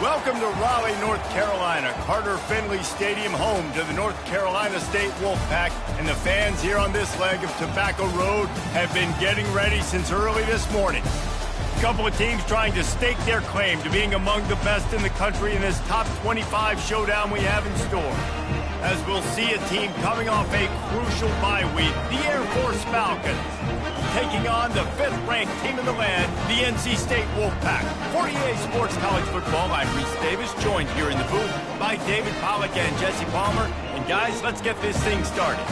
Welcome to Raleigh, North Carolina. Carter Finley Stadium, home to the North Carolina State Wolfpack. And the fans here on this leg of Tobacco Road have been getting ready since early this morning. A couple of teams trying to stake their claim to being among the best in the country in this top 25 showdown we have in store. As we'll see a team coming off a crucial bye week, the Air Force Falcons, taking on the 5th-ranked team in the land, the NC State Wolfpack. For EA Sports College Football, I'm Reese Davis, joined here in the booth by David Pollack and Jesse Palmer. And guys, let's get this thing started.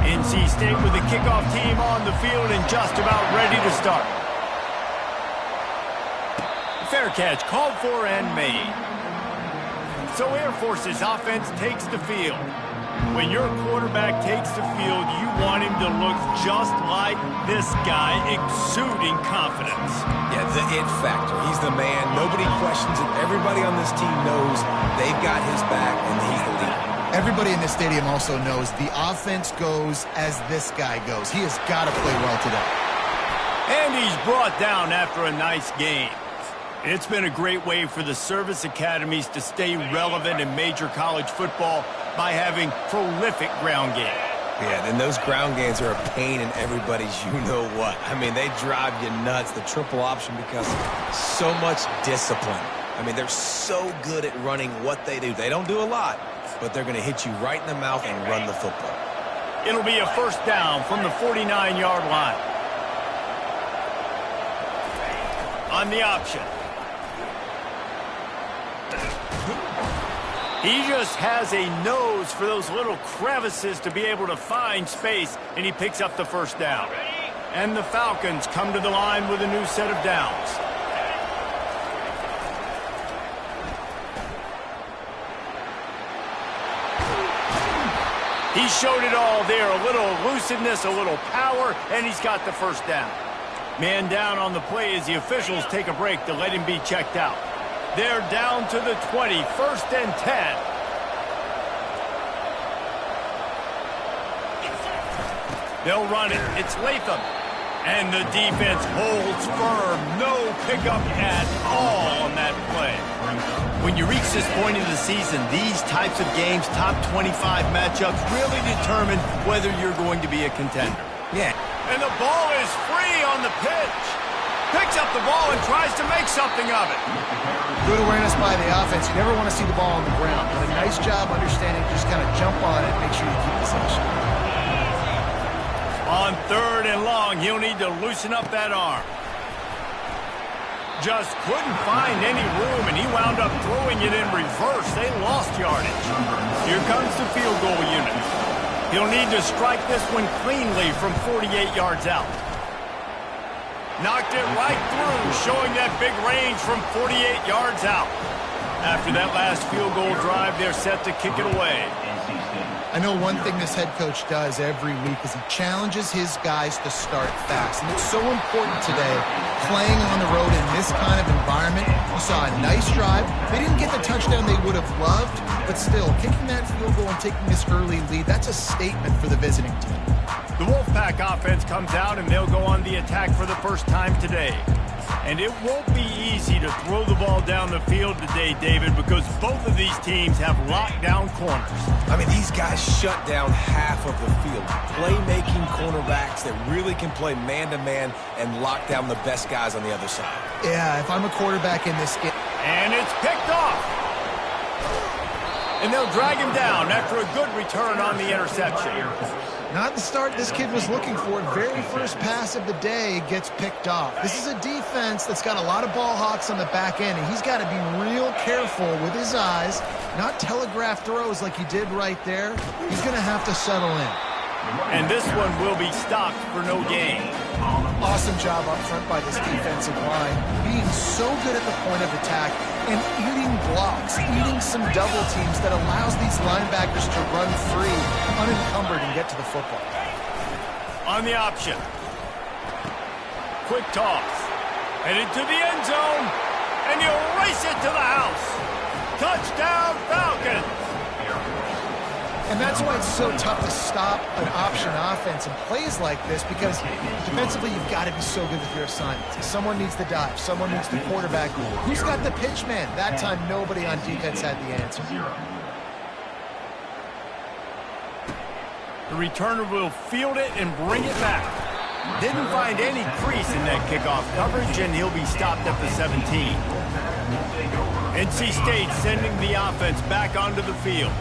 NC State with the kickoff team on the field and just about ready to start. Fair catch called for and made. So Air Force's offense takes the field. When your quarterback takes the field, you want him to look just like this guy, exuding confidence. Yeah, the it factor. He's the man. Nobody questions it. Everybody on this team knows they've got his back, and he's the leader. Everybody in this stadium also knows the offense goes as this guy goes. He has got to play well today. And he's brought down after a nice game. It's been a great way for the service academies to stay relevant in major college football by having prolific ground game. Yeah, and those ground games are a pain in everybody's you-know-what. I mean, they drive you nuts, the triple option, because so much discipline. I mean, they're so good at running what they do. They don't do a lot, but they're going to hit you right in the mouth and run the football. It'll be a first down from the 49-yard line. On the option. He just has a nose for those little crevices to be able to find space, and he picks up the first down. And the Falcons come to the line with a new set of downs. He showed it all there, a little elusiveness, a little power, and he's got the first down. Man down on the play as the officials take a break to let him be checked out. They're down to the 20, 1st and 10. They'll run it. It's Latham. And the defense holds firm. No pickup at all on that play. When you reach this point in the season, these types of games, top 25 matchups, really determine whether you're going to be a contender. Yeah. And the ball is free on the pitch. Picks up the ball and tries to make something of it. Good awareness by the offense. You never want to see the ball on the ground, but a nice job understanding, just kind of jump on it, make sure you keep possession. On 3rd and long, he'll need to loosen up that arm. Just couldn't find any room, and he wound up throwing it in reverse. They lost yardage. Here comes the field goal unit. He'll need to strike this one cleanly from 48 yards out. Knocked it right through, showing that big range from 48 yards out. After that last field goal drive, they're set to kick it away. I know one thing this head coach does every week is he challenges his guys to start fast. And it's so important today, playing on the road in this kind of environment. You saw a nice drive. They didn't get the touchdown they would have loved, but still, kicking that field goal and taking this early lead, that's a statement for the visiting team. The Wolfpack offense comes out, and they'll go on the attack for the first time today. And it won't be easy to throw the ball down the field today, David, because both of these teams have lockdown corners. I mean, these guys shut down half of the field. Playmaking cornerbacks that really can play man-to-man and lock down the best guys on the other side. Yeah, if I'm a quarterback in this game. And it's picked off. And they'll drag him down after a good return on the interception. Not the start this kid was looking for. Very first pass of the day gets picked off. This is a defense that's got a lot of ball hawks on the back end, and he's got to be real careful with his eyes, not telegraph throws like he did right there. He's going to have to settle in. And this one will be stopped for no gain. Awesome job up front by this defensive line, being so good at the point of attack and eating blocks, eating some double teams that allows these linebackers to run free, unencumbered, and get to the football. On the option. Quick toss. Headed to the end zone, and he'll race it to the house. Touchdown, Falcons. And that's why it's so tough to stop an option offense and plays like this, because defensively you've got to be so good with your assignments. Someone needs the dive. Someone needs the quarterback. Who's got the pitch man? That time nobody on defense had the answer. The returner will field it and bring it back. Didn't find any crease in that kickoff coverage, and he'll be stopped at the 17. NC State sending the offense back onto the field.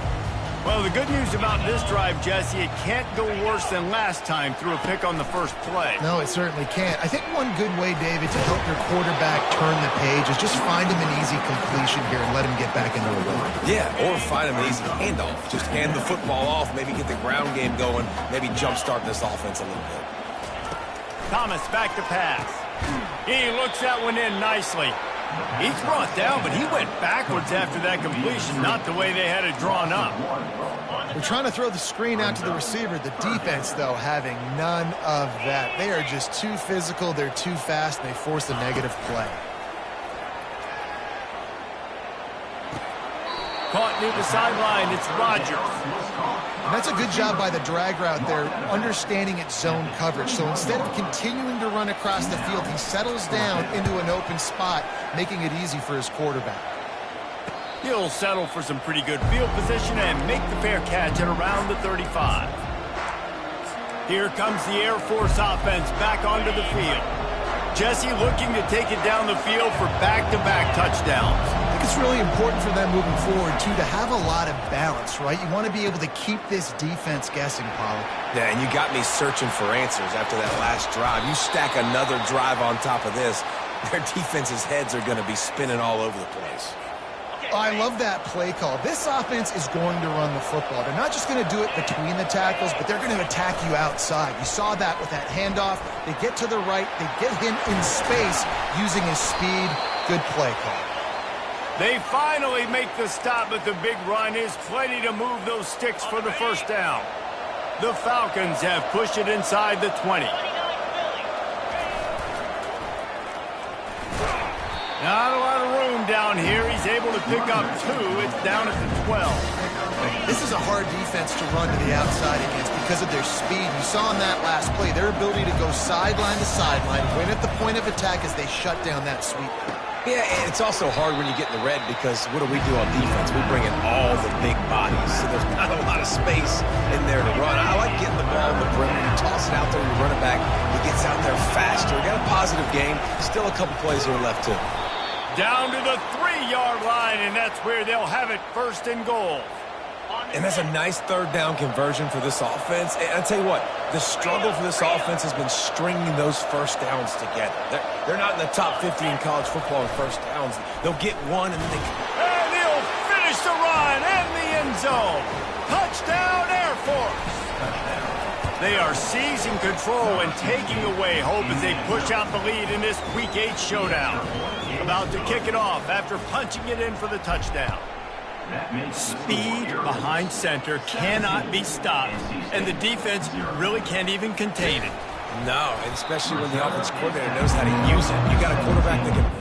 Well, the good news about this drive, Jesse, it can't go worse than last time through a pick on the first play. No, it certainly can't. I think one good way, David, to help your quarterback turn the page is just find him an easy completion here and let him get back into a rhythm. Yeah, or find him an easy handoff. Just hand the football off, maybe get the ground game going, maybe jumpstart this offense a little bit. Thomas back to pass. He looks that one in nicely. He's brought down, but he went backwards after that completion, not the way they had it drawn up. They're trying to throw the screen out to the receiver. The defense, though, having none of that. They are just too physical, they're too fast, and they force a negative play. Caught near the sideline, it's Rodgers. And that's a good job by the drag route there, understanding its zone coverage. So instead of continuing to run across the field, he settles down into an open spot, making it easy for his quarterback. He'll settle for some pretty good field position and make the fair catch at around the 35. Here comes the Air Force offense back onto the field. Jesse looking to take it down the field for back-to-back touchdowns. I think it's really important for them moving forward, too, to have a lot of balance, right? You want to be able to keep this defense guessing, Pollard. Yeah, and you got me searching for answers after that last drive. You stack another drive on top of this, their defense's heads are going to be spinning all over the place. I love that play call. This offense is going to run the football. They're not just going to do it between the tackles, but they're going to attack you outside. You saw that with that handoff. They get to the right. They get him in space using his speed. Good play call. They finally make the stop, but the big run is plenty to move those sticks for the first down. The Falcons have pushed it inside the 20. Not a lot of room down here. He's able to pick up 2. It's down at the 12. This is a hard defense to run to the outside against because of their speed. You saw in that last play their ability to go sideline to sideline, win at the point of attack as they shut down that sweep. Yeah, and it's also hard when you get in the red because what do we do on defense? We bring in all the big bodies, so there's not a lot of space in there to run. I like getting the ball in the perimeter. You toss it out there, you run it back. He gets out there faster. We got a positive game. Still a couple plays here left, too. Down to the 3-yard line, and that's where they'll have it, first and goal. And that's a nice third down conversion for this offense. And I tell you what, the struggle for this offense has been stringing those first downs together. They're not in the top 50 in college football in first downs. They'll get one, and then they... And he'll finish the run and the end zone. Touchdown, Air Force. They are seizing control and taking away hope as they push out the lead in this Week 8 showdown. About to kick it off after punching it in for the touchdown. Speed behind center cannot be stopped, and the defense really can't even contain it. No, and especially when the offensive coordinator knows how to use it. You got a quarterback that can...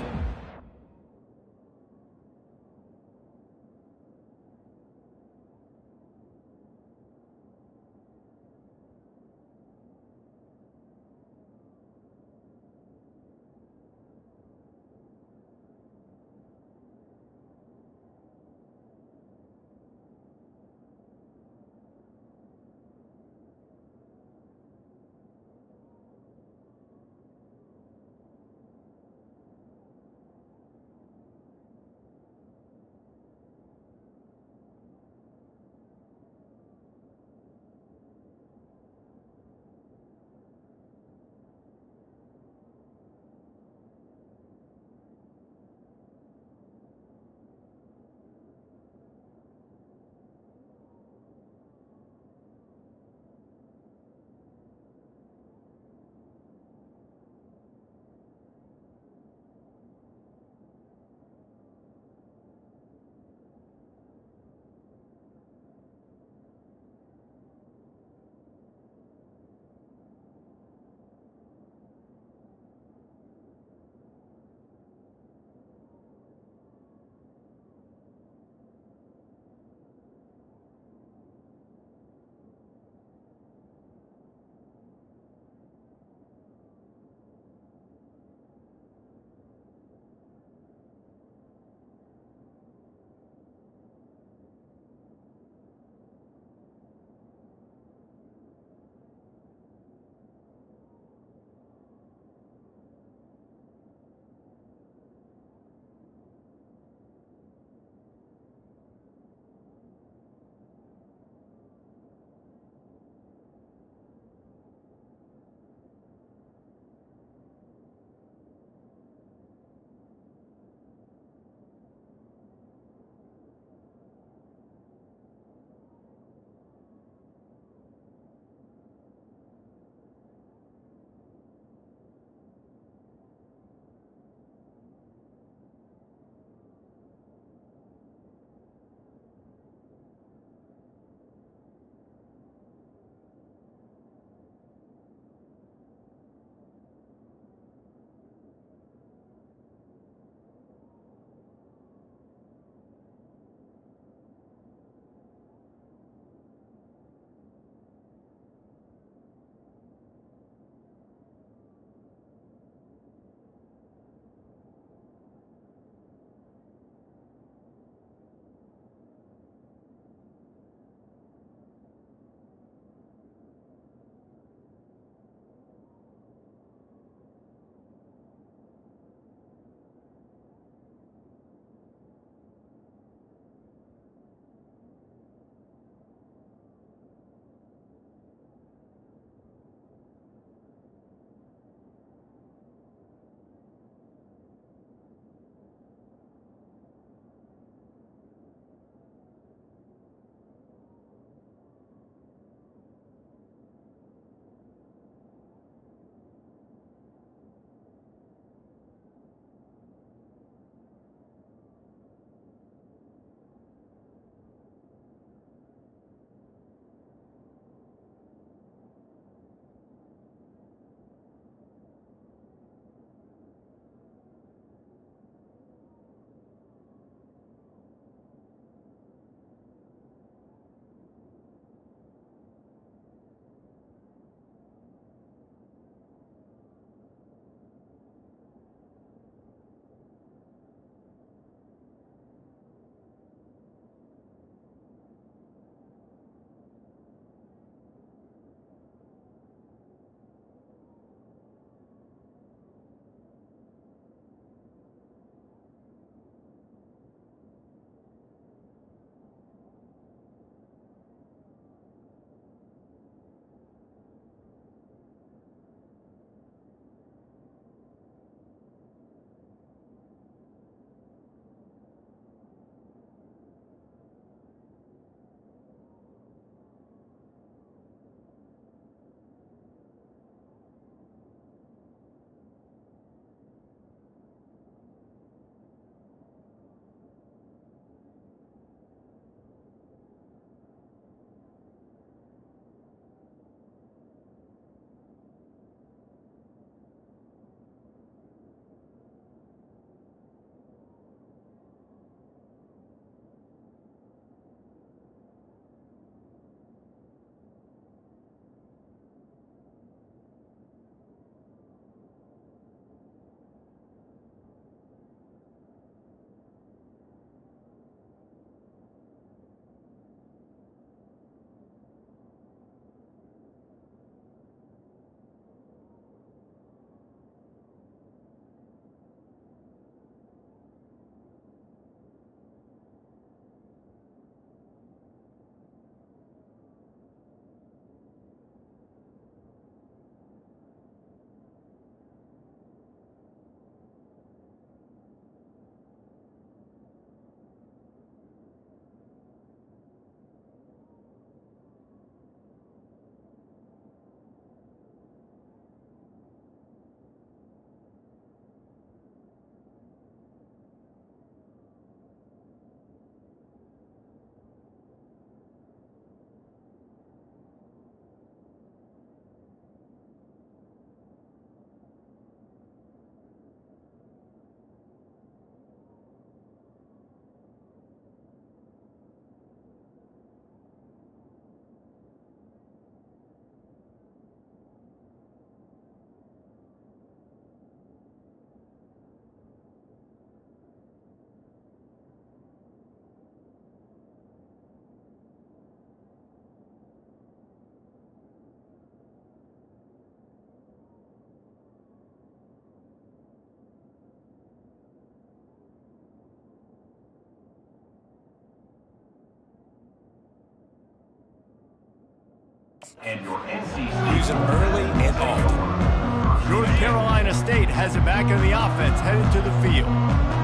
And your NC Use them early and often. North Carolina State has it back in the offense, headed to the field.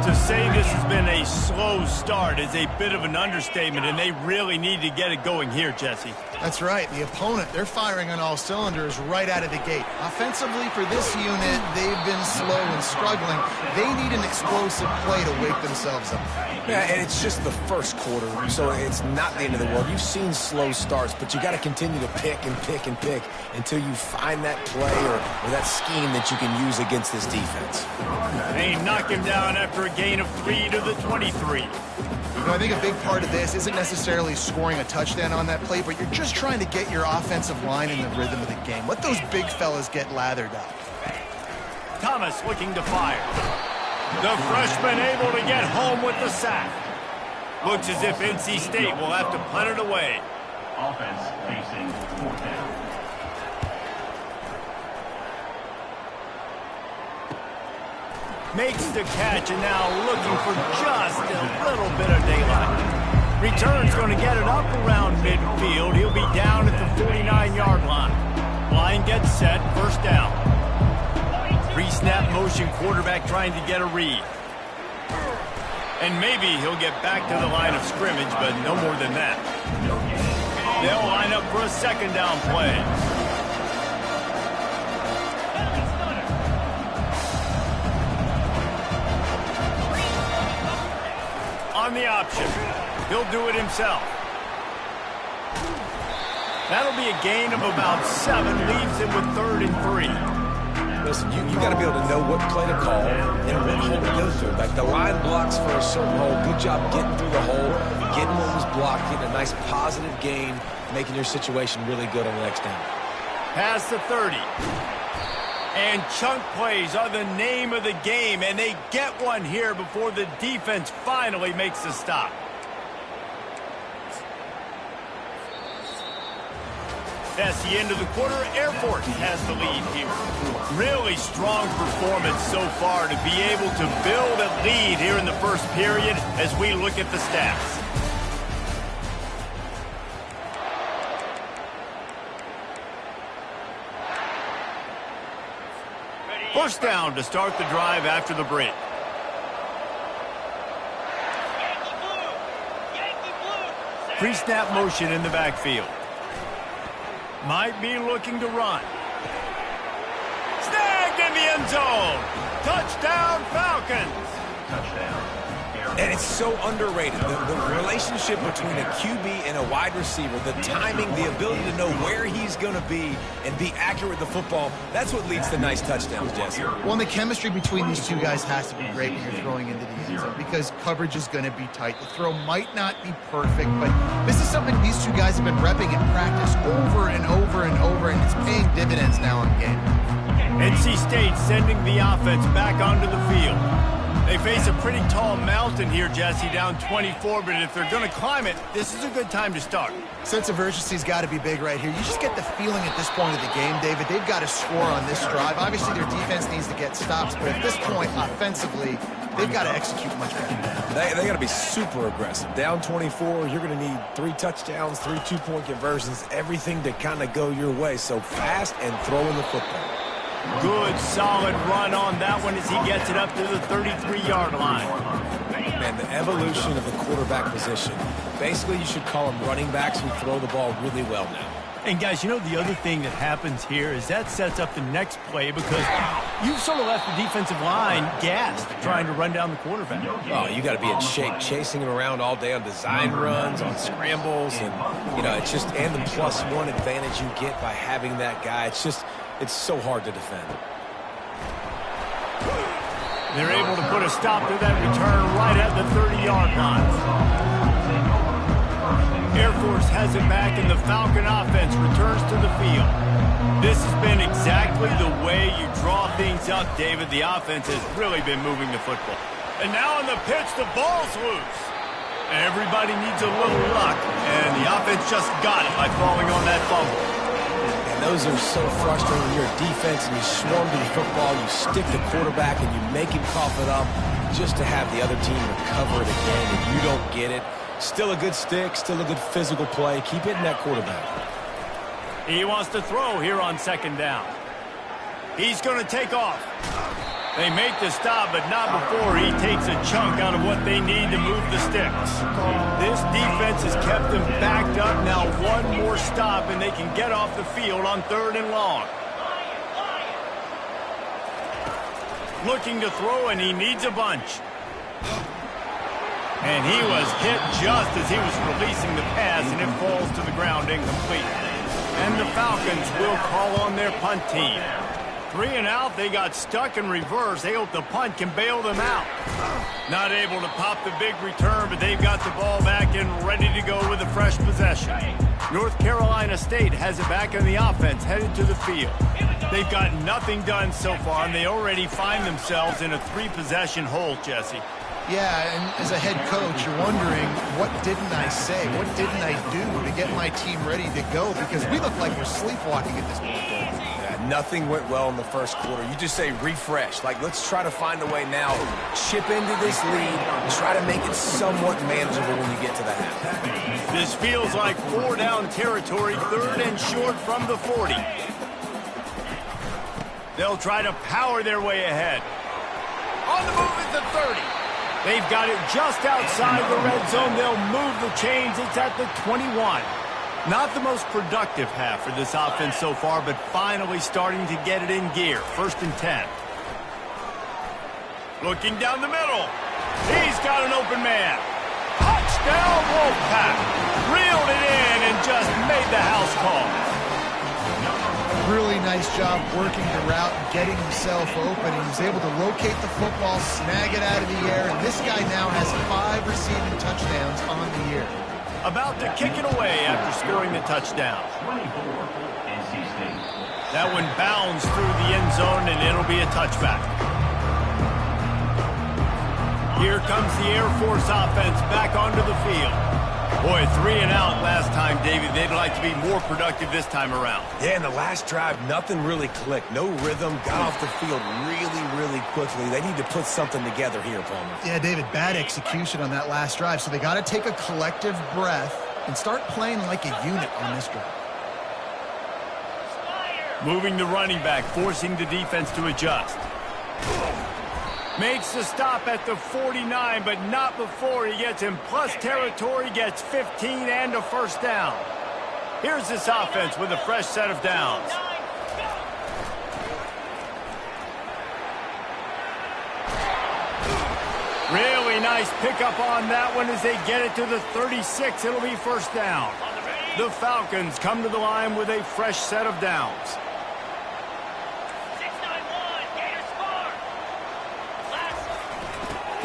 To say this has been a slow start is a bit of an understatement, and they really need to get it going here, Jesse. That's right. The opponent, they're firing on all cylinders right out of the gate. Offensively, for this unit, they've been slow and struggling. They need an explosive play to wake themselves up. Yeah, and it's just the first quarter, so it's not the end of the world. You've seen slow starts, but you got to continue to pick and pick and pick until you find that play or that scheme that you can use against this defense. They knock him down after a gain of 3 to the 23. You know, I think a big part of this isn't necessarily scoring a touchdown on that play, but you're just trying to get your offensive line in the rhythm of the game. Let those big fellas get lathered up. Thomas looking to fire. The freshman able to get home with the sack. Looks as if NC State will have to punt it away. offense facing 4th down. Makes the catch and now looking for just a little bit of daylight. Return's going to get it up around midfield. He'll be down at the 49-yard line. Line gets set, first down. Pre-snap motion, quarterback trying to get a read. And maybe he'll get back to the line of scrimmage, but no more than that. They'll line up for a second down play. On the option. He'll do it himself. That'll be a gain of about 7. Leaves him with 3rd and 3. Listen, you got to be able to know what play to call and what hole to go through. Like the line blocks for a certain hole. Good job getting through the hole, getting what was blocked, getting a nice positive gain, making your situation really good on the next down. Past the 30. And chunk plays are the name of the game, and they get one here before the defense finally makes the stop. That's the end of the quarter. Air Force has the lead here. Really strong performance so far to be able to build a lead here in the first period as we look at the stats. First down to start the drive after the break. Pre-snap motion in the backfield. Might be looking to run. Snagged in the end zone. Touchdown, Falcons. Touchdown. And it's so underrated. The relationship between a QB and a wide receiver, the timing, the ability to know where he's going to be and be accurate with the football, that's what leads to nice touchdowns, Jesse. Well, and the chemistry between these two guys has to be great when you're throwing into the end zone because coverage is going to be tight. The throw might not be perfect, but this is something these two guys have been repping in practice over and over and over, and it's paying dividends now in game. NC State sending the offense back onto the field. They face a pretty tall mountain here, Jesse, down 24, but if they're going to climb it, this is a good time to start. Sense of urgency's got to be big right here. You just get the feeling at this point of the game, David, they've got to score on this drive. Obviously, their defense needs to get stops, but at this point, offensively, they've got to execute much better. They got to be super aggressive. Down 24, you're going to need 3 touchdowns, 3 two-point conversions, everything to kind of go your way. So fast and throwing the football. Good, solid run on that one as he gets it up to the 33-yard line. Man, the evolution of the quarterback position. Basically, you should call them running backs who throw the ball really well now. And, guys, you know the other thing that happens here is that sets up the next play because you've sort of left the defensive line gassed trying to run down the quarterback. Oh, you got to be in shape, chasing him around all day on design runs, on scrambles, and, you know, it's just, and the +1 advantage you get by having that guy. It's so hard to defend. They're able to put a stop to that return right at the 30-yard line. Air Force has it back, and the Falcon offense returns to the field. This has been exactly the way you draw things up, David. The offense has really been moving the football. And now on the pitch, the ball's loose. Everybody needs a little luck, and the offense just got it by falling on that fumble. Those are so frustrating when you're a defense and you swarm to the football, you stick the quarterback and you make him cough it up just to have the other team recover it again and you don't get it. Still a good stick, still a good physical play. Keep hitting that quarterback. He wants to throw here on second down. He's going to take off. They make the stop, but not before he takes a chunk out of what they need to move the sticks. This defense has kept them backed up. Now one more stop, and they can get off the field on 3rd and long. Looking to throw, and he needs a bunch. And he was hit just as he was releasing the pass, and it falls to the ground incomplete. And the Falcons will call on their punt team. 3 and out, they got stuck in reverse. They hope the punt can bail them out. Not able to pop the big return, but they've got the ball back and ready to go with a fresh possession. North Carolina State has it back in the offense, headed to the field. They've got nothing done so far, and they already find themselves in a 3-possession hole, Jesse. Yeah, and as a head coach, you're wondering, what didn't I say? What didn't I do to get my team ready to go? Because we look like we're sleepwalking at this point. Yeah, nothing went well in the first quarter. You just say refresh. Like, let's try to find a way now. Chip into this lead. Try to make it somewhat manageable when you get to the half. This feels like 4-down territory, 3rd and short from the 40. They'll try to power their way ahead. On the move at the 30. They've got it just outside the red zone. They'll move the chains. It's at the 21. Not the most productive half for this offense so far, but finally starting to get it in gear. 1st and 10. Looking down the middle. He's got an open man. Touchdown, Wolfpack. Reeled it in and just made the house call. Really nice job working the route and getting himself open. He was able to locate the football, snag it out of the air, and this guy now has 5 receiving touchdowns on the year. About to kick it away after scoring the touchdown. 24, NC State. That one bounds through the end zone, and it'll be a touchback. Here comes the Air Force offense back onto the field. Boy, 3 and out last time, David. They'd like to be more productive this time around. Yeah, in the last drive, nothing really clicked. No rhythm. Got off the field really quickly. They need to put something together here, Palmer. Yeah, David, bad execution on that last drive. So they got to take a collective breath and start playing like a unit on this drive. Moving the running back, forcing the defense to adjust. Makes the stop at the 49, but not before he gets in plus territory, gets 15 and a 1st down. Here's this offense with a fresh set of downs. Really nice pickup on that one as they get it to the 36. It'll be 1st down. The Falcons come to the line with a fresh set of downs.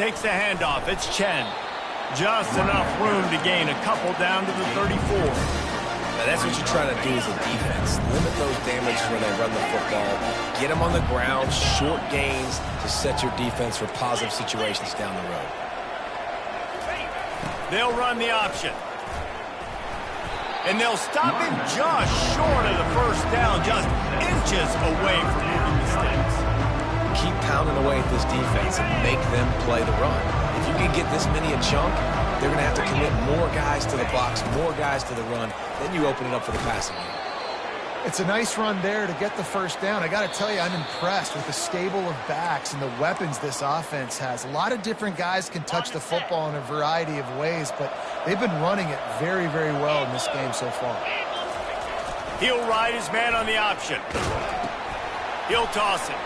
Takes the handoff. It's Chen. Just enough room to gain a couple down to the 34. Now that's what you're trying to do as a defense. Limit those damages when they run the football. Get them on the ground, short gains to set your defense for positive situations down the road. They'll run the option. And they'll stop him just short of the 1st down, just inches away from moving the sticks. Keep pounding away at this defense and make them play the run. If you can get this many a chunk, they're going to have to commit more guys to the box, more guys to the run. Then you open it up for the passing game. It's a nice run there to get the 1st down. I got to tell you, I'm impressed with the stable of backs and the weapons this offense has. A lot of different guys can touch the football in a variety of ways, but they've been running it very well in this game so far. He'll ride his man on the option. He'll toss it.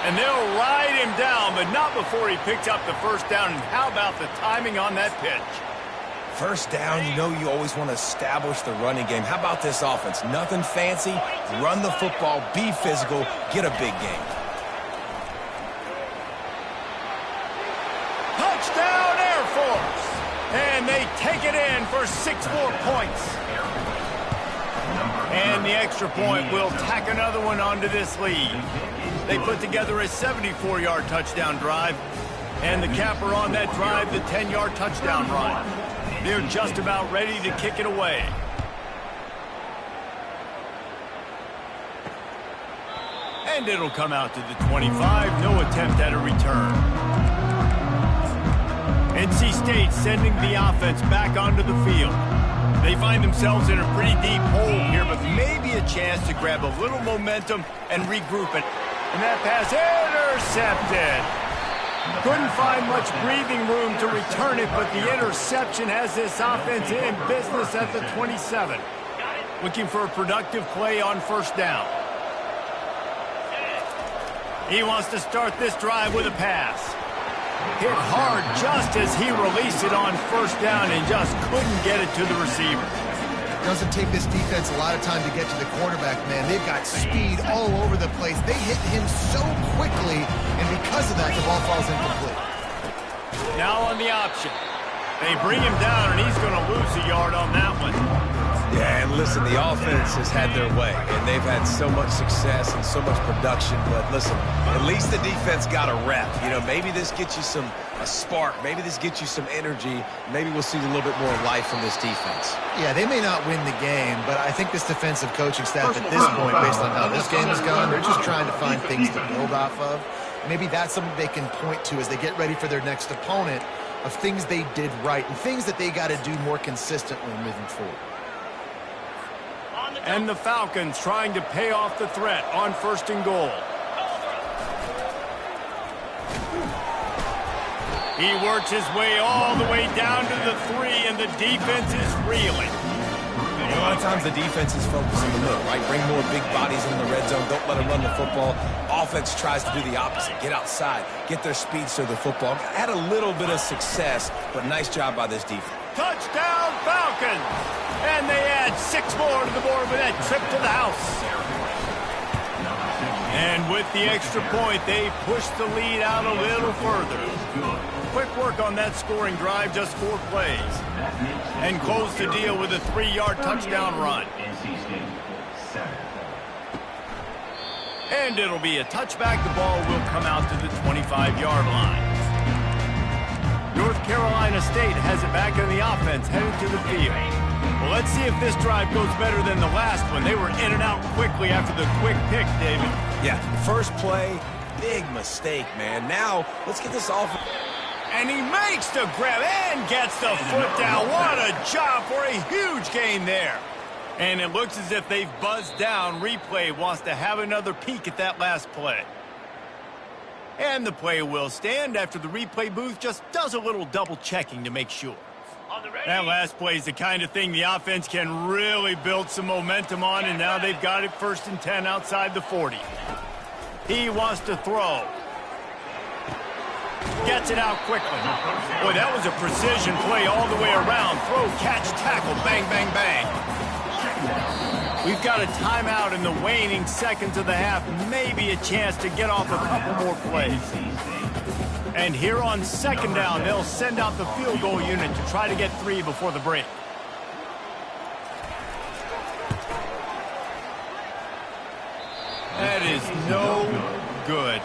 And they'll ride him down, but not before he picks up the 1st down. And how about the timing on that pitch? 1st down, you know you always want to establish the running game. How about this offense? Nothing fancy. Run the football, be physical, get a big game. Touchdown, Air Force! And they take it in for 6 more points. And the extra point will tack another one onto this lead. They put together a 74-yard touchdown drive. And the capper on that drive, the 10-yard touchdown run. They're just about ready to kick it away. And it'll come out to the 25. No attempt at a return. NC State sending the offense back onto the field. They find themselves in a pretty deep hole here, but maybe a chance to grab a little momentum and regroup it. And that pass intercepted. Couldn't find much breathing room to return it, but the interception has this offense in business at the 27. Looking for a productive play on first down. He wants to start this drive with a pass. Hit hard just as he released it on first down and just couldn't get it to the receiver. Doesn't take this defense a lot of time to get to the quarterback, man. They've got speed all over the place. They hit him so quickly, and because of that, the ball falls incomplete. Now on the option. They bring him down, and he's going to lose a yard on that one. Yeah, and listen, the offense has had their way, and they've had so much success and so much production. But listen, at least the defense got a rep. You know, maybe this gets you a spark. Maybe this gets you some energy. Maybe we'll see a little bit more life from this defense. Yeah, they may not win the game, but I think this defensive coaching staff at this point, based on how this game has gone, they're just trying to find things to build off of. Maybe that's something they can point to as they get ready for their next opponent, of things they did right and things that they got to do more consistently moving forward. And the Falcons trying to pay off the threat on first and goal. He works his way all the way down to the 3, and the defense is reeling. A lot of times the defense is focused in the middle, right? Bring more big bodies in the red zone. Don't let them run the football. Offense tries to do the opposite. Get outside. Get their speedster the football. Had a little bit of success, but nice job by this defense. Touchdown, Falcons! And they add 6 more to the board with that trip to the house. And with the extra point, they push the lead out a little further. Quick work on that scoring drive, just 4 plays. And close the deal with a 3-yard touchdown run. And it'll be a touchback. The ball will come out to the 25-yard line. North Carolina State has it back in the offense, headed to the field. Well, let's see if this drive goes better than the last one. They were in and out quickly after the quick pick, David. Yeah, first play, big mistake, man. Now, let's get this off. And he makes the grab and gets the foot down. What a job for a huge gain there. And it looks as if they've buzzed down. Replay wants to have another peek at that last play. And the play will stand after the replay booth just does a little double checking to make sure. That last play is the kind of thing the offense can really build some momentum on, and now they've got it 1st and 10 outside the 40. He wants to throw. Gets it out quickly. Boy, that was a precision play all the way around. Throw, catch, tackle, bang, bang, bang. We've got a timeout in the waning seconds of the half. Maybe a chance to get off a couple more plays. And here on 2nd down, they'll send out the field goal unit to try to get 3 before the break. That is no good.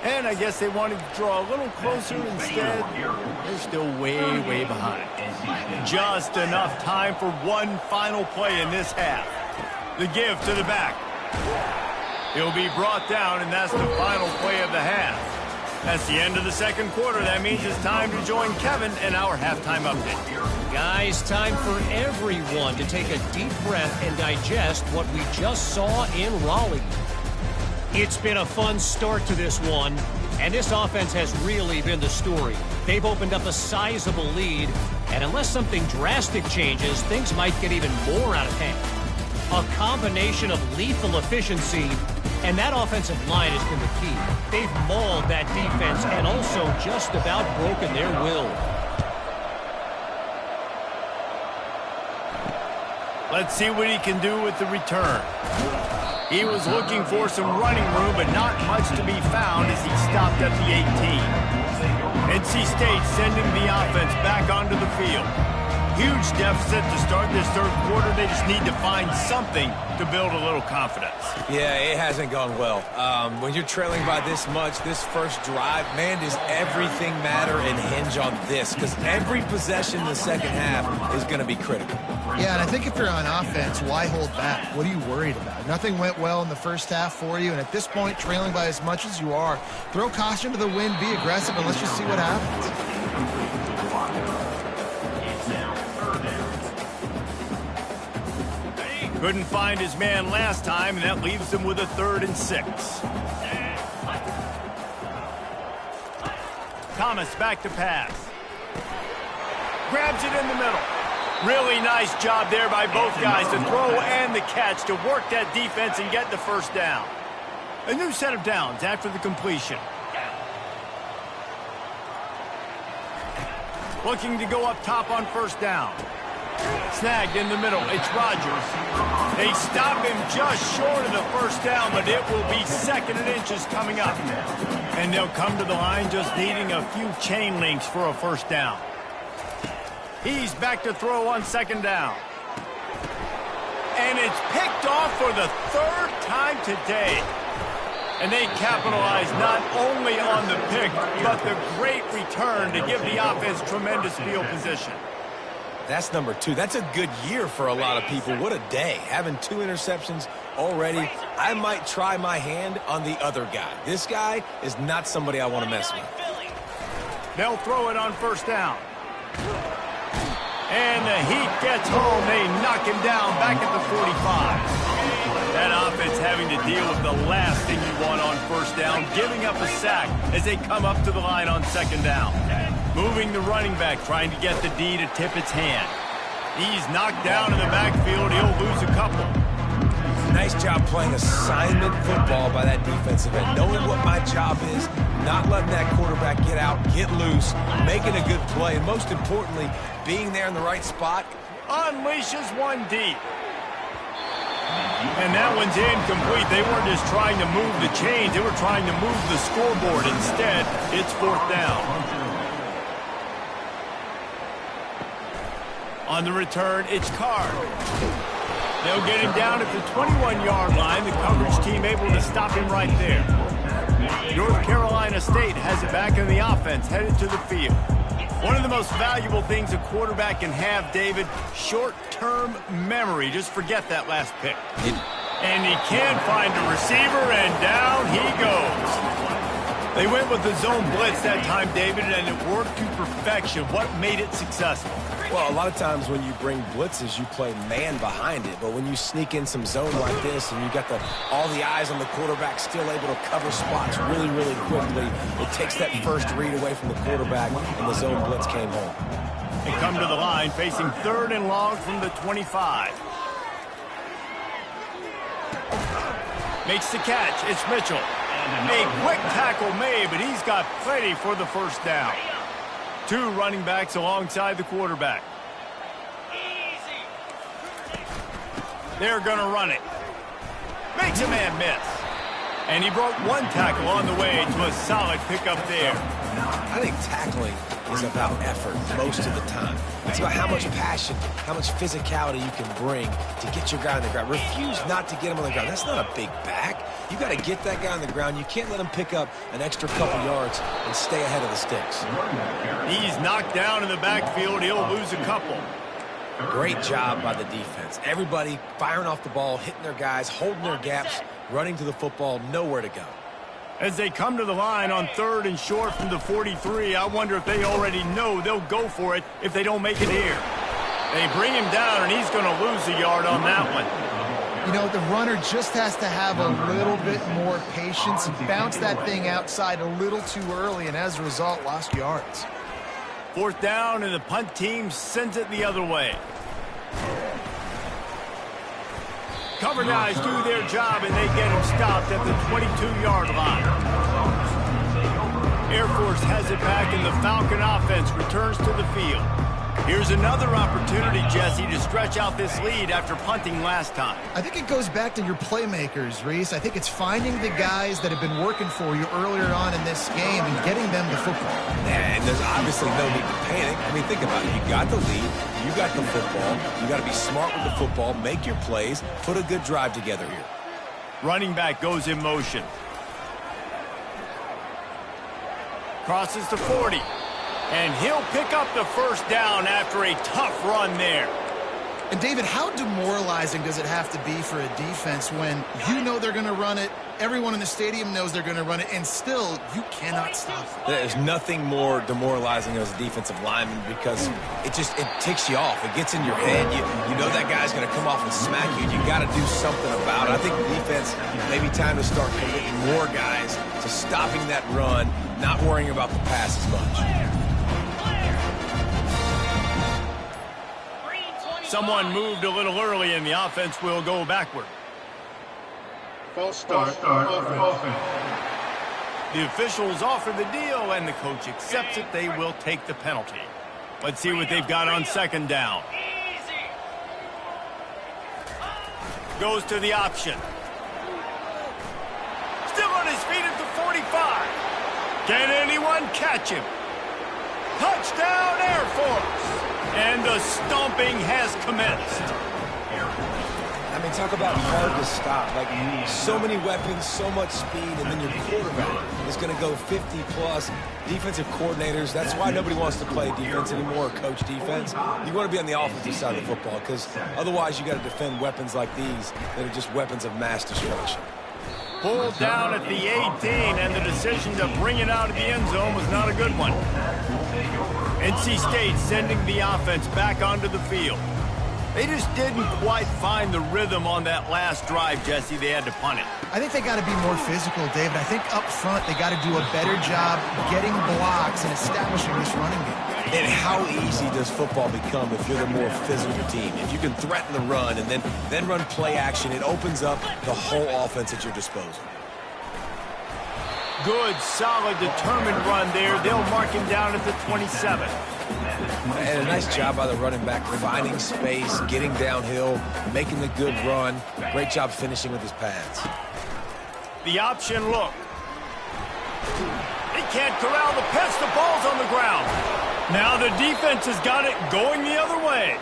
And I guess they wanted to draw a little closer instead. They're still way, way behind. Just enough time for one final play in this half. The give to the back. He'll be brought down, and that's the final play of the half. That's the end of the 2nd quarter. That means it's time to join Kevin in our halftime update. Guys, time for everyone to take a deep breath and digest what we just saw in Raleigh. It's been a fun start to this one, and this offense has really been the story. They've opened up a sizable lead, and unless something drastic changes, things might get even more out of hand. A combination of lethal efficiency, and that offensive line has been the key. They've mauled that defense and also just about broken their will. Let's see what he can do with the return. He was looking for some running room, but not much to be found as he stopped at the 18. NC State sending the offense back onto the field. Huge deficit to start this 3rd quarter. They just need to find something to build a little confidence. Yeah, it hasn't gone well. When you're trailing by this much, this first drive, man, does everything matter and hinge on this? Because every possession in the 2nd half is going to be critical. Yeah, and I think if you're on offense, why hold back? What are you worried about? Nothing went well in the first half for you, and at this point, trailing by as much as you are, throw caution to the wind, be aggressive, and let's just see what happens. It's now 3rd down. Couldn't find his man last time, and that leaves him with a 3rd and 6. Thomas back to pass. Grabs it in the middle. Really nice job there by both guys to throw and the catch to work that defense and get the first down. A new set of downs after the completion. Looking to go up top on 1st down. Snagged in the middle. It's Rodgers. They stop him just short of the 1st down, but it will be 2nd and inches coming up. And they'll come to the line just needing a few chain links for a 1st down. He's back to throw on 2nd down. And it's picked off for the 3rd time today. And they capitalize not only on the pick, but the great return to give the offense tremendous field position. That's number 2. That's a good year for a lot of people. What a day. Having 2 interceptions already. I might try my hand on the other guy. This guy is not somebody I want to mess with. They'll throw it on 1st down. And the heat gets home. They knock him down back at the 45. That offense having to deal with the last thing you want on 1st down, giving up a sack as they come up to the line on 2nd down. Moving the running back, trying to get the D to tip its hand. He's knocked down in the backfield. He'll lose a couple. Nice job playing assignment football by that defensive end. Knowing what my job is, not letting that quarterback get out, get loose, making a good play, and most importantly, being there in the right spot. Unleashes one deep. And that one's incomplete. They weren't just trying to move the chains. They were trying to move the scoreboard. Instead, it's 4th down. On the return, it's Carr. They'll get him down at the 21-yard line. The coverage team able to stop him right there. North Carolina State has it back in the offense, headed to the field. One of the most valuable things a quarterback can have, David, short-term memory. Just forget that last pick. And he can find a receiver, and down he goes. They went with the zone blitz that time, David, and it worked to perfection. What made it successful? Well, a lot of times when you bring blitzes, you play man behind it. But when you sneak in some zone like this and you got all the eyes on the quarterback still able to cover spots really, really quickly, it takes that first read away from the quarterback, and the zone blitz came home. They come to the line facing 3rd and long from the 25. Makes the catch. It's Mitchell. A quick tackle made, but he's got plenty for the 1st down. 2 running backs alongside the quarterback. They're going to run it. Makes a man miss. And he broke 1 tackle on the way to a solid pickup there. I think tackling is about effort most of the time. It's about how much passion, how much physicality you can bring to get your guy on the ground. Refuse not to get him on the ground. That's not a big back. You got to get that guy on the ground. You can't let him pick up an extra couple yards and stay ahead of the sticks. He's knocked down in the backfield. He'll lose a couple. Great job by the defense. Everybody firing off the ball, hitting their guys, holding their gaps, running to the football, nowhere to go. As they come to the line on 3rd and short from the 43, I wonder if they already know they'll go for it if they don't make it here. They bring him down, and he's going to lose a yard on that one. You know, the runner just has to have a little bit more patience and bounce that thing outside a little too early, and as a result, lost yards. 4th down, and the punt team sends it the other way. Cover guys do their job, and they get him stopped at the 22-yard line. Air Force has it back, and the Falcon offense returns to the field. Here's another opportunity, Jesse, to stretch out this lead after punting last time. I think it goes back to your playmakers, Reese. I think it's finding the guys that have been working for you earlier on in this game and getting them the football. And there's obviously no need to panic. I mean, think about it. You got the lead. You got the football. You got to be smart with the football, make your plays, put a good drive together here. Running back goes in motion. Crosses the 40. And he'll pick up the 1st down after a tough run there. And, David, how demoralizing does it have to be for a defense when you know they're going to run it, everyone in the stadium knows they're going to run it, and still you cannot stop it? There's nothing more demoralizing as a defensive lineman because it ticks you off. It gets in your head. You know that guy's going to come off and smack you. You got to do something about it. I think the defense may be time to start committing more guys to stopping that run, not worrying about the pass as much. Someone moved a little early, and the offense will go backward. False start. Offense. The officials offer the deal, and the coach accepts it. They will take the penalty. Let's see what they've got on second down. Goes to the option. Still on his feet at the 45. Can anyone catch him? Touchdown, Air Force! And the stomping has commenced. I mean, talk about hard to stop. Like, so many weapons, so much speed, and then your quarterback is going to go 50-plus. Defensive coordinators, that's why nobody wants to play defense anymore or coach defense. You want to be on the offensive side of the football because otherwise you got to defend weapons like these that are just weapons of mass destruction. Pulled down at the 18, and the decision to bring it out of the end zone was not a good one. NC State sending the offense back onto the field. They just didn't quite find the rhythm on that last drive, Jesse. They had to punt it. I think they got to be more physical, David. I think up front they got to do a better job getting blocks and establishing this running game. And how easy does football become if you're the more physical team? If you can threaten the run and then run play action, it opens up the whole offense at your disposal. Good, solid, determined run there. They'll mark him down at the 27. And a nice job by the running back, finding space, getting downhill, making the good run. Great job finishing with his pads. The option look. They can't corral the pitch. The ball's on the ground. Now the defense has got it going the other way.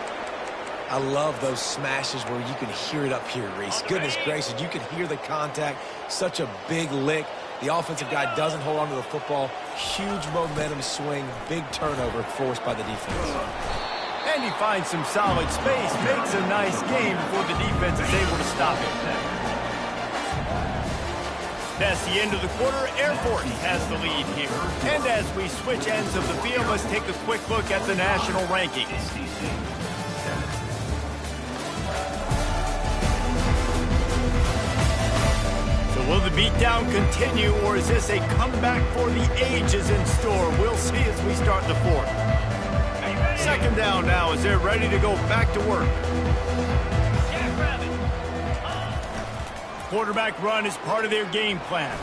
I love those smashes where you can hear it up here, Reese. Goodness gracious, you can hear the contact. Such a big lick. The offensive guy doesn't hold on to the football. Huge momentum swing, big turnover forced by the defense. And he finds some solid space, makes a nice game before the defense is able to stop him. That's the end of the quarter. Air Force has the lead here. And as we switch ends of the field, let's take a quick look at the national rankings. Will the beatdown continue, or is this a comeback for the ages in store? We'll see as we start the fourth. Second down now as they're ready to go back to work. Quarterback run is part of their game plan.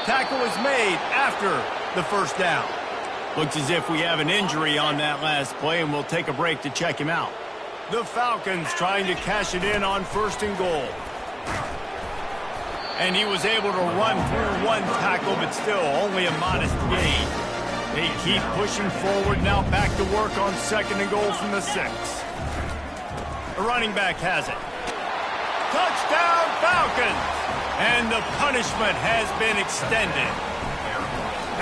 Tackle is made after the first down. Looks as if we have an injury on that last play, and we'll take a break to check him out. The Falcons trying to cash it in on first and goal. And he was able to run through one tackle, but still only a modest gain. They keep pushing forward, now back to work on second and goal from the 6. The running back has it. Touchdown, Falcons! And the punishment has been extended.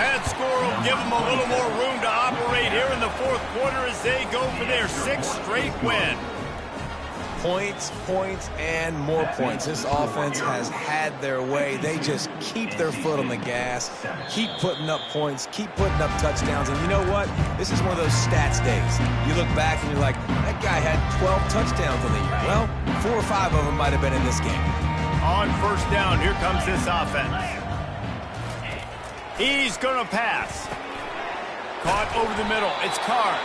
That score will give them a little more room to operate here in the fourth quarter as they go for their 6th straight win. Points, points, and more points. This offense has had their way. They just keep their foot on the gas, keep putting up points, keep putting up touchdowns. And you know what? This is one of those stats days. You look back and you're like, that guy had 12 touchdowns on the year. Well, 4 or 5 of them might have been in this game. On first down, here comes this offense. He's going to pass. Caught over the middle. It's Carr.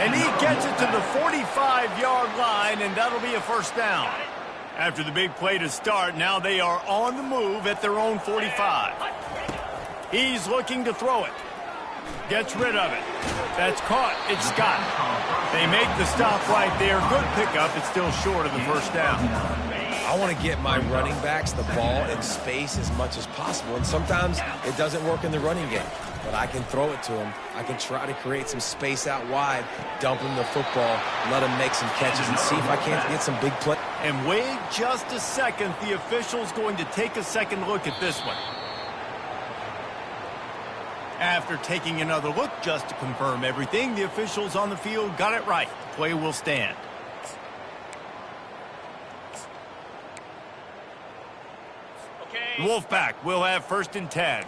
And he gets it to the 45-yard line, and that'll be a first down. After the big play to start, now they are on the move at their own 45. He's looking to throw it. Gets rid of it. That's caught. It's Scott. They make the stop right there. Good pickup. It's still short of the first down. I want to get my running backs the ball in space as much as possible, and sometimes it doesn't work in the running game. But I can throw it to him. I can try to create some space out wide, dump him the football, let him make some catches, and see if I can't get some big play. And wait just a second. The official's going to take a second look at this one. After taking another look just to confirm everything, the officials on the field got it right. The play will stand. The Wolfpack will have 1st and 10.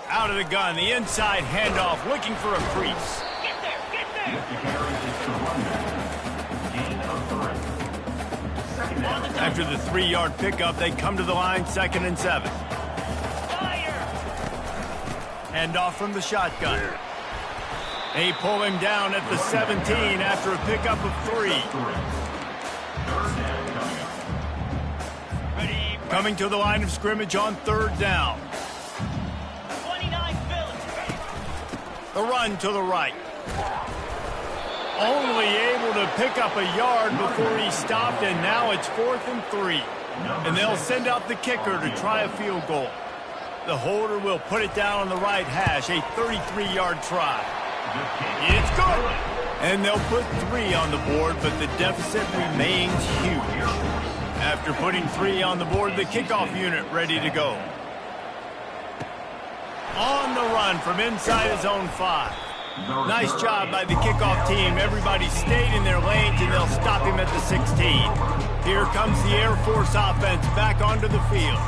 Out of the gun, the inside handoff, looking for a crease. Get there, get there! After the 3-yard pickup, they come to the line, 2nd and 7. Fire! Handoff from the shotgun. They pull him down at the 17 after a pickup of 3. Ready, Coming to the line of scrimmage on 3rd down. 29 Phillips. The run to the right. Only able to pick up a yard before he stopped, and now it's 4th and 3. And they'll send out the kicker to try a field goal. The holder will put it down on the right hash, a 33-yard try. It's good! And they'll put 3 on the board, but the deficit remains huge. After putting 3 on the board, the kickoff unit ready to go. On the run from inside his own 5. Nice job by the kickoff team. Everybody stayed in their lanes, and they'll stop him at the 16. Here comes the Air Force offense back onto the field.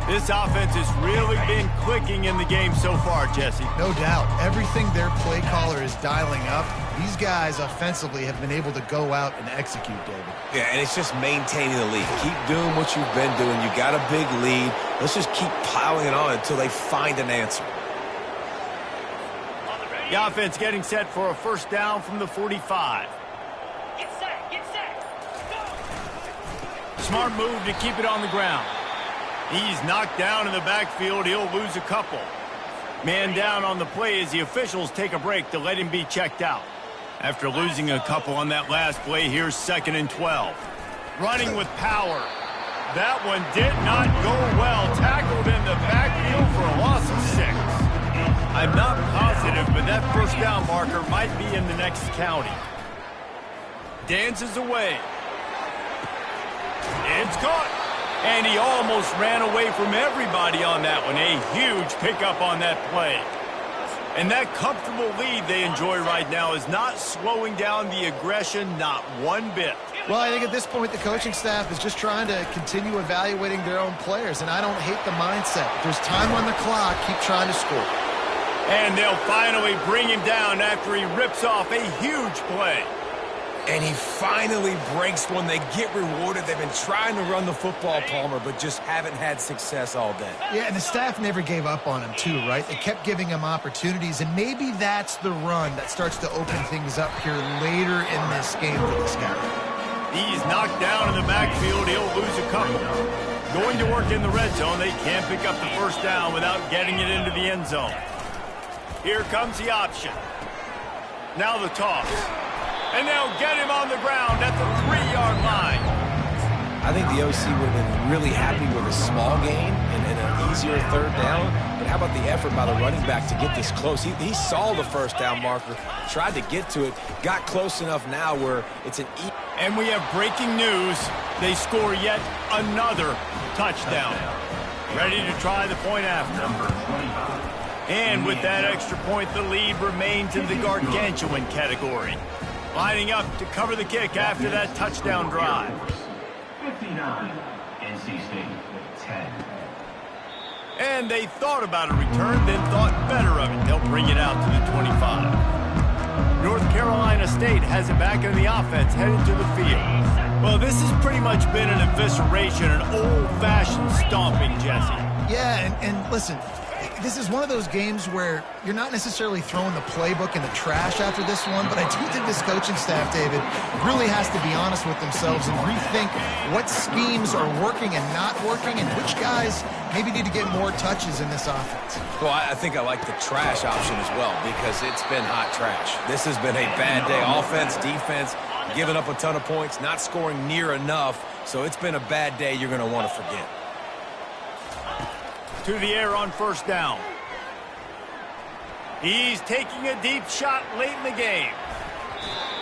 This offense has really been clicking in the game so far, Jesse. No doubt. Everything their play caller is dialing up, these guys offensively have been able to go out and execute, David. Yeah, and it's just maintaining the lead. Keep doing what you've been doing. You got a big lead. Let's just keep piling it on until they find an answer. The offense getting set for a 1st down from the 45. Get set, get set. Go! Smart move to keep it on the ground. He's knocked down in the backfield. He'll lose a couple. Man down on the play as the officials take a break to let him be checked out. After losing a couple on that last play, here's 2nd and 12. Running with power. That one did not go well. Tackled in the backfield for a loss of 6. I'm not positive, but that 1st down marker might be in the next county. Dances away. It's caught. And he almost ran away from everybody on that one. A huge pickup on that play. And that comfortable lead they enjoy right now is not slowing down the aggression, not one bit. Well, I think at this point the coaching staff is just trying to continue evaluating their own players, and I don't hate the mindset. If there's time on the clock, keep trying to score. And they'll finally bring him down after he rips off a huge play. And he finally breaks one. They get rewarded. They've been trying to run the football, Palmer, but just haven't had success all day. Yeah, and the staff never gave up on him, too, right? They kept giving him opportunities, and maybe that's the run that starts to open things up here later in this game for this guy. He's knocked down in the backfield. He'll lose a couple. Going to work in the red zone. They can't pick up the 1st down without getting it into the end zone. Here comes the option. Now the toss. And they'll get him on the ground at the 3-yard line. I think the OC would have been really happy with a small gain and an easier 3rd down. But how about the effort by the running back to get this close? He saw the 1st down marker, tried to get to it, got close enough now where it's an easy. And we have breaking news. They score yet another touchdown. Ready to try the point after. And with that extra point, the lead remains in the gargantuan category. Lining up to cover the kick after that touchdown drive. 59, NC State with 10. And they thought about a return, then thought better of it. They'll bring it out to the 25. North Carolina State has it back in the offense, headed to the field. Well, this has pretty much been an evisceration, an old-fashioned stomping, Jesse. Yeah, and listen, this is one of those games where you're not necessarily throwing the playbook in the trash after this one, but I do think this coaching staff, David, really has to be honest with themselves and rethink what schemes are working and not working and which guys maybe need to get more touches in this offense. Well, I think I like the trash option as well because it's been hot trash. This has been a bad day. Offense, defense, giving up a ton of points, not scoring near enough. So it's been a bad day you're going to want to forget. To the air on 1st down. He's taking a deep shot late in the game.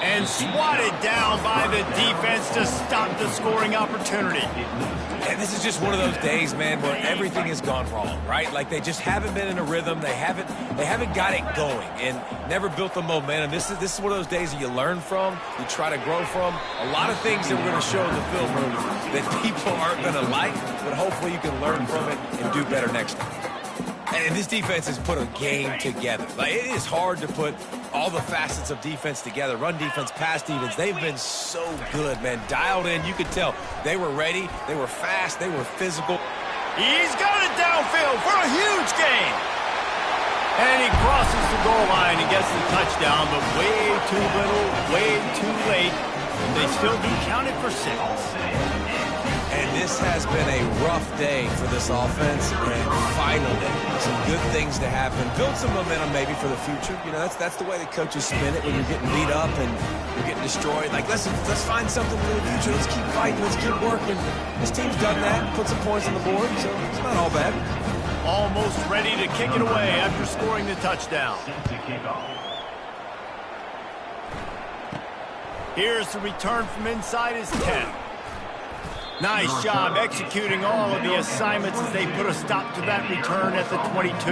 And swatted down by the defense to stop the scoring opportunity. And this is just one of those days, man, where everything has gone wrong, right? Like they just haven't been in a rhythm. They haven't got it going and never built the momentum. This is one of those days that you learn from, you try to grow from. A lot of things that we're going to show in the film room that people aren't going to like, but hopefully you can learn from it and do better next time. And this defense has put a game together. Like, it is hard to put all the facets of defense together. Run defense, pass defense. They've been so good, man. Dialed in. You could tell they were ready. They were fast. They were physical. He's got it downfield for a huge gain. And he crosses the goal line and gets the touchdown, but way too little, way too late. And they still do count it for 6. And this has been a rough day for this offense, and finally some good things to happen. Build some momentum maybe for the future. You know, that's the way the coaches spin it when you're getting beat up and you're getting destroyed. Like, let's find something for the future. Let's keep fighting. Let's keep working. This team's done that, put some points on the board, so it's not all bad. Almost ready to kick it away after scoring the touchdown. Here's the return from inside his 10. Nice job executing all of the assignments as they put a stop to that return at the 22.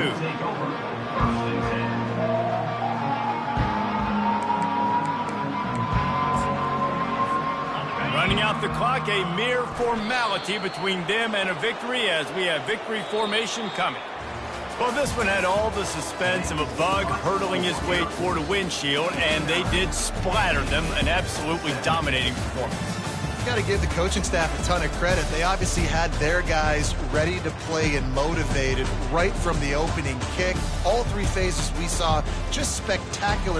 Running out the clock, a mere formality between them and a victory as we have victory formation coming. Well, this one had all the suspense of a bug hurtling his way toward a windshield, and they did splatter them, an absolutely dominating performance. Got to give the coaching staff a ton of credit. They obviously had their guys ready to play and motivated right from the opening kick. All 3 phases we saw just spectacular